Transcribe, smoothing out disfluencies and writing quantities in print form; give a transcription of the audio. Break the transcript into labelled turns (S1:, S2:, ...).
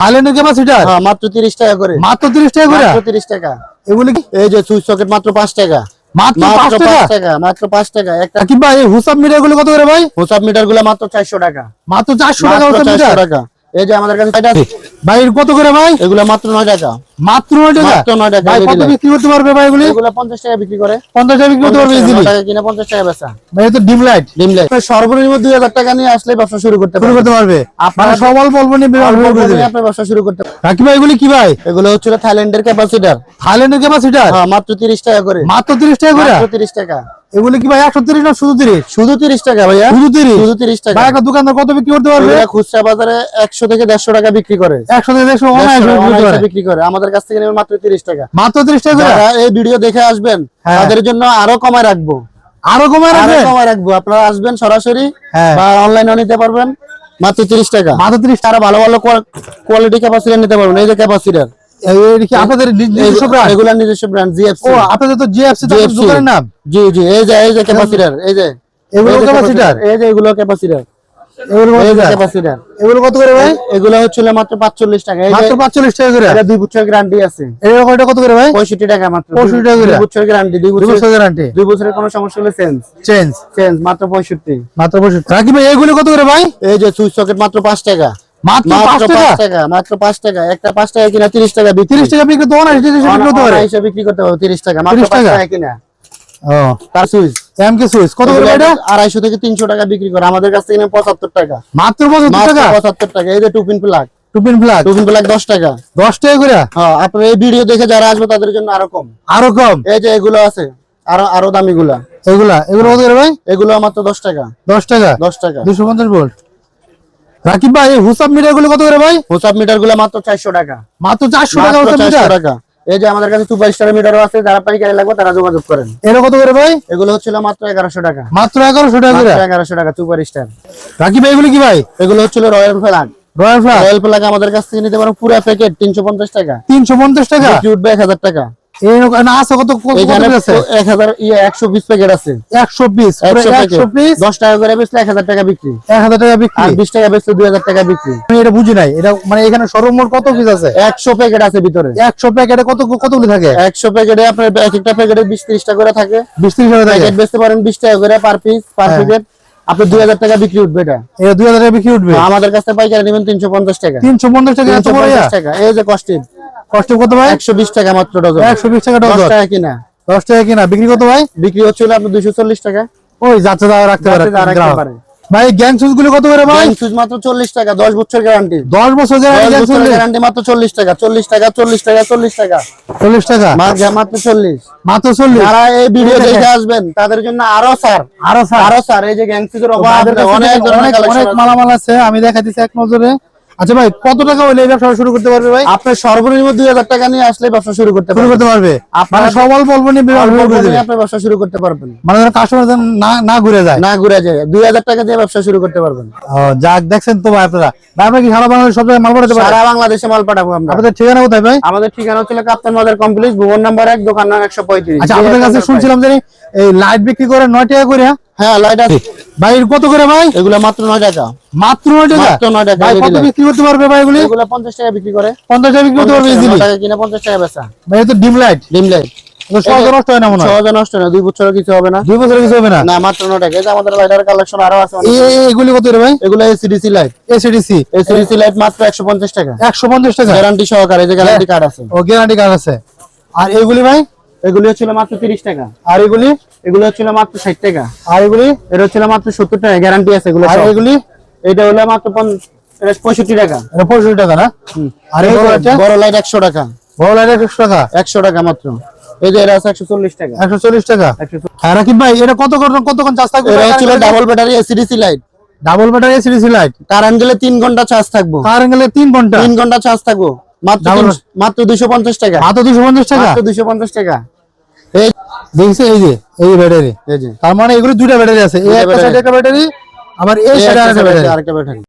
S1: থাইল্যান্ডের ক্যাপাসিটর
S2: হ্যাঁ মাত্র 30 টাকা করে।
S1: মাত্র 30 টাকা করে?
S2: মাত্র 30 টাকা।
S1: এগুলি কি?
S2: এই যে সুইচ সকেট মাত্র 5 টাকা।
S1: মাত্র 5 টাকা?
S2: মাত্র 5 টাকা একটা।
S1: কি ভাই এই হুসাব মিটার গুলো কত করে ভাই?
S2: হুসাব মিটার গুলো মাত্র 400 টাকা।
S1: মাত্র 400 টাকা হুসাব মিটার?
S2: 400 টাকা। এই যে আমাদের কাছে এটা
S1: ভাই এর কত করে ভাই?
S2: এগুলো মাত্র 9 টাকা।
S1: মাত্র 9 টাকা?
S2: মাত্র 9 টাকা।
S1: ভাই কত বিক্রি করতে পারবে ভাই এগুলি?
S2: এগুলো 50 টাকা বিক্রি করে।
S1: 50 টাকা বিক্রি করতে পারবে ইজিলি?
S2: 9 টাকা কিনা 50 টাকা বেচা।
S1: ভাই এটা তো ডিম লাইট।
S2: ডিম লাইট সর্বনিম্ন 2000 টাকা নিয়ে আসলে ব্যবসা শুরু করতে পারবে।
S1: আপনারা সব অল্প অল্প নিয়ে
S2: আপনি ব্যবসা শুরু করতে পারবেন।
S1: রাকিব ভাই এগুলি কি ভাই?
S2: এগুলো হচ্ছে থাইল্যান্ডের ক্যাপাসিটর।
S1: থাইল্যান্ডের ক্যাপাসিটর?
S2: হ্যাঁ মাত্র 30 টাকা করে।
S1: মাত্র 30 টাকা করে?
S2: মাত্র 30 টাকা।
S1: এগুলি কি ভাই 130 না শুধু 30?
S2: শুধু 30 টাকা ভাইয়া।
S1: শুধু 30?
S2: শুধু 30 টাকা।
S1: ভাই একটা দোকানদার কত বিক্রি করতে পারবে?
S2: এরা খুচরা বাজারে 100 থেকে 150 টাকা বিক্রি করে।
S1: 100 থেকে 150 অনায়াসে
S2: বিক্রি করে। আমাদের কাছ থেকে নেবে মাত্র 30 টাকা।
S1: মাত্র 30 টাকা করে?
S2: যারা এই ভিডিও দেখে আসবেন তাদের জন্য আরো কমায় রাখবো।
S1: আরো কমায়
S2: রাখবো। আপনারা আসবেন সরাসরি বা অনলাইনেও নিতে পারবেন মাত্র 30 টাকা।
S1: মাত্র 30
S2: টাকা। ভালো ভালো কোয়ালিটি ক্যাপাসিটর নিতে পারবেন। এই যে ক্যাপাসিটর
S1: এই কি আপনাদের নিজস্ব ব্র্যান্ড?
S2: রেগুলার নিজস্ব ব্র্যান্ড জিএফসি।
S1: ও আপনাদের তো জিএফসি দোকানের নাম?
S2: জি জি। এই যে ক্যাপাসিটর। এই যে
S1: এগুলো ক্যাপাসিটর?
S2: এই যে এগুলো ক্যাপাসিটর।
S1: এগুলো কত করে ভাই?
S2: এগুলো হচ্ছিল মাত্র 45 টাকা।
S1: মাত্র 45 টাকা করে?
S2: এটা 2 বছর গ্যারান্টি আছে।
S1: এটা কত করে ভাই?
S2: 65 টাকা মাত্র।
S1: 65 টাকা করে?
S2: 2 বছর গ্যারান্টি। 2
S1: বছর গ্যারান্টি।
S2: 2 বছরের কোনো সমস্যা হলে চেঞ্জ মাত্র 65।
S1: মাত্র 65। রাকিব ভাই এগুলো কত করে ভাই?
S2: এই যে সুইচ সকেট মাত্র 5 টাকা।
S1: মাত্র 5 টাকা?
S2: মাত্র 5 টাকা। একটা 5 টাকা কিনা 30 টাকা বিক্রি।
S1: 30 টাকা বিক্রি তো
S2: হিসাবে বিক্রি করতে পারো 30 টাকা। মাত্র 5 টাকা কিনা।
S1: ও
S2: তার সুইচ
S1: এমকে সুইচ কত করে এটা?
S2: 250 থেকে 300 টাকা বিক্রি করে। আমাদের কাছ থেকে নেবে 75 টাকা।
S1: মাত্র 75 টাকা?
S2: 75 টাকা। এই যে টুপিন প্লাগ।
S1: টুপিন প্লাগ
S2: 10 টাকা।
S1: 10 টাকা করে?
S2: হ্যাঁ আপনারা এই ভিডিও দেখে যারা আসবে তাদের জন্য আরো কম।
S1: আরো কম?
S2: এই যে এগুলো আছে আরো দামিগুলা।
S1: এগুলো কত করে ভাই?
S2: এগুলো মাত্র 10 টাকা।
S1: 10 টাকা?
S2: 10 টাকা।
S1: 250 ভোল্ট। রাকিব ভাই এই হুসাব মিটার গুলো কত করে ভাই?
S2: হুসাব মিটার গুলো মাত্র 400 টাকা।
S1: মাত্র 400 টাকা হুসাব মিটার?
S2: 400 টাকা। এই যে আমাদের কাছে সুপার স্টার মিটারও আছে। যারা পাইকারি লাগবে তারা যোগাযোগ করেন।
S1: এর কত করে ভাই?
S2: এগুলো হচ্ছিল মাত্র 1100 টাকা।
S1: মাত্র 1100 টাকা করে?
S2: 1100 টাকা সুপার স্টার।
S1: রাকিব ভাই এগুলো কি ভাই?
S2: এগুলো হচ্ছিল রয়্যাল ফ্ল্যাগ।
S1: রয়্যাল
S2: ফ্ল্যাগ আমাদের কাছ থেকে নিতে পারো পুরো প্যাকেট 350 টাকা।
S1: 350 টাকা?
S2: বিক্রি উঠবে 1000 টাকা।
S1: না আছে কত
S2: এখানে 120 প্যাকেট আছে।
S1: 120
S2: 10 টাকা করে বেচলে 1000 টাকা বিক্রি।
S1: 1000 টাকা বিক্রি।
S2: আর 20 টাকা বেচলে 2000 টাকা বিক্রি।
S1: আমি এটা বুঝি নাই। এটা মানে এখানে সর্বমোট কত পিস আছে?
S2: 100 প্যাকেট আছে ভিতরে।
S1: 100 প্যাকেটে কতগুলো থাকে?
S2: 100 প্যাকেটে আপনার এক একটা প্যাকেটে 20-30 টাকা করে থাকে।
S1: 20-30 টাকা থাকে।
S2: প্যাকেট বেচতে পারেন 20 টাকা করে পার পিস পার প্যাকেট। আপনি 2000 টাকা বিক্রি উঠবে এটা।
S1: এটা 2000 টাকা বিক্রি উঠবে?
S2: আমাদের কাছে পাইকারি নেবেন 350 টাকা।
S1: 350 টাকা? এত বড়
S2: টাকা। এই যে কস্টিভ
S1: কত ভাই?
S2: 120 টাকা মাত্র ডজন।
S1: 120 টাকা ডজন?
S2: 10 টাকা কিনা।
S1: 10 টাকা কিনা। বিক্রি কত ভাই?
S2: বিক্রি হচ্ছে আপনার 240 টাকা।
S1: ওই যাচ্ছে দাও রাখতে পারে। ভাই গ্যাং সুইচ গুলো কত করে ভাই?
S2: গ্যাং সুইচ মাত্র 40 টাকা। 10 বছর গ্যারান্টি।
S1: 10 বছর
S2: গ্যারান্টি মাত্র 40 টাকা। 40 টাকা 40 টাকা 40 টাকা
S1: 40 টাকা
S2: মাত্র 40।
S1: মাত্র 40।
S2: যারা এই ভিডিও দেখে আসবেন তাদের জন্য আরো স্যার এই যে গ্যাং সুইচের অভাব
S1: অনেক মালামাল আছে। আমি দেখাই দিচ্ছি এক নজরে। আচ্ছা ভাই কত টাকা হইলে ব্যবসা শুরু করতে পারবে ভাই?
S2: আপনি সর্বনিম্ন 2000 টাকা নিয়ে আসলে ব্যবসা শুরু করতে পারবে।
S1: আপনারা সবাই বলবো নি
S2: আপনি ব্যবসা শুরু করতে পারবেন।
S1: মানে কাস্টমার না ঘুরে যায়
S2: 2000 টাকা দিয়ে ব্যবসা শুরু করতে পারবেন।
S1: যাক দেখছেন তো ভাই আপনারা। ভাই আপনারা কি সারা বাংলাদেশ সব জায়গায় মাল পাঠাতে পারেন?
S2: সারা বাংলাদেশে মাল পাঠাবো আমরা।
S1: আপনাদের ঠিকানা কোথায় ভাই?
S2: আমাদের ঠিকানা হচ্ছে কাপ্তান বাজার কমপ্লেক্স, ভুবন নাম্বার 1, দোকান নাম 135।
S1: আচ্ছা আপনাদের কাছে শুনছিলাম যে এই লাইট বিক্রি করে 9 টাকা করে?
S2: হ্যাঁ লাইট আছে
S1: ভাই। কত করে ভাই
S2: এগুলো? মাত্র 9 টাকা।
S1: মাত্র 9 টাকা?
S2: মাত্র 9 টাকা।
S1: ভাই কত বিক্রি করতে পারবে ভাই এগুলো?
S2: এগুলো 50 টাকা বিক্রি করে।
S1: 50 টাকা বিক্রি করতে পারবে ইজিলি?
S2: 9 টাকা কিনা 50 টাকা বেচা।
S1: ভাই এটা তো ডিম লাইট। সহজে নষ্ট হয় না মনে হয়?
S2: সহজে নষ্ট হয় না। 2 বছরের কিছু হবে না।
S1: 2 বছরের কিছু হবে না?
S2: না মাত্র 9 টাকা। এই যে আমাদের লাইটার কালেকশন আরো আছে।
S1: এগুলি কত রে ভাই?
S2: এগুলো এসিডিসি লাইট। এসিডিসি লাইট মাত্র 150 টাকা।
S1: 150 টাকা?
S2: গ্যারান্টি সহকারে। এই যে গ্যারান্টি কার্ড আছে।
S1: ও গ্যারান্টি কার্ড আছে। আর এগুলি ভাই?
S2: এগুলি হচ্ছিল মাত্র 30 টাকা।
S1: আর এগুলি?
S2: এগুলো হচ্ছিল মাত্র 60 টাকা।
S1: আর এগুলি?
S2: এটা হচ্ছিল মাত্র 70 টাকা। গ্যারান্টি আছে এগুলো।
S1: আর এগুলি?
S2: এটা হলো মাত্র 65 টাকা।
S1: এটা 65 টাকা না? আর এই
S2: বড় লাইট 100 টাকা।
S1: বড় লাইট 100 টাকা?
S2: 100 টাকা মাত্র। এই যে এটা আছে 140 টাকা।
S1: 140 টাকা? হ্যাঁ রাকিব ভাই এটা কতক্ষণ চার্জ থাকবে?
S2: এটা হচ্ছে double battery AC DC light.
S1: Double battery AC DC light.
S2: Current গেলে 3 ঘন্টা চার্জ থাকবো।
S1: কারেন্ট গেলে 3 ঘন্টা?
S2: 3 ঘন্টা চার্জ থাকবো। মাত্র 250 টাকা।
S1: মাত্র 250 টাকা?
S2: মাত্র 250 টাকা। এই
S1: দেখছি এই ব্যাটারি।
S2: এই যে
S1: তার মানে এগুলো দুইটা ব্যাটারি আছে। এই একটা সাইডে একটা ব্যাটারি, আবার এই সাইডে আরেকটা ব্যাটারি।